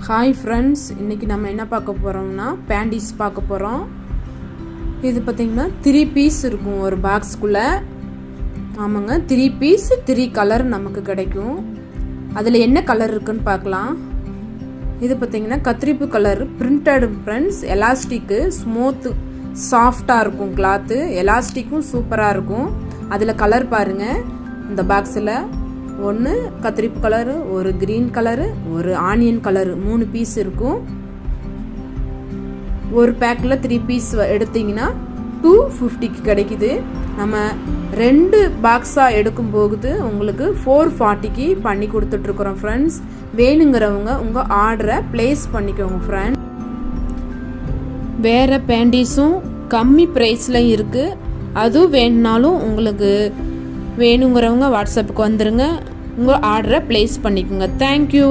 Hi friends, இன்றைக்கி நம்ம என்ன பார்க்க போகிறோம்னா பேண்டீஸ் பார்க்க போகிறோம். இது பார்த்திங்கன்னா 3 பீஸ் இருக்கும் ஒரு பாக்ஸ்குள்ளே. ஆமாங்க, 3 பீஸ் 3 கலர் நமக்கு கிடைக்கும். அதில் என்ன கலர் இருக்குன்னு பார்க்கலாம். இது பார்த்திங்கன்னா கத்திரிப்பு colour printed friends. Elastic smooth சாஃப்டாக இருக்கும் கிளாத்து. எலாஸ்டிக்கும் சூப்பராக இருக்கும். அதில் கலர் பாருங்கள். இந்த பாக்ஸில் ஒன்று கத்திரிப்பு கலரு, ஒரு க்ரீன் கலரு, ஒரு ஆனியன் கலரு, 3 பீஸ் இருக்கும். ஒரு பேக்கில் 3 பீஸ் எடுத்திங்கன்னா 250க்கு கிடைக்குது. நம்ம 2 பாக்ஸாக எடுக்கும் போகுது உங்களுக்கு 440க்கு பண்ணி கொடுத்துட்ருக்குறோம் ஃப்ரெண்ட்ஸ். வேணுங்கிறவங்க உங்கள் ஆர்டரை ப்ளேஸ் பண்ணிக்கோங்க ஃப்ரெண்ட். வேறு பேண்டீஸும் கம்மி ப்ரைஸில் இருக்குது. அதுவும் வேணுனாலும் உங்களுக்கு வேணுங்கிறவங்க வாட்ஸ்அப்புக்கு வந்துடுங்க, உங்கள் ஆர்டரை ப்ளேஸ் பண்ணிக்கோங்க. தேங்க்யூ.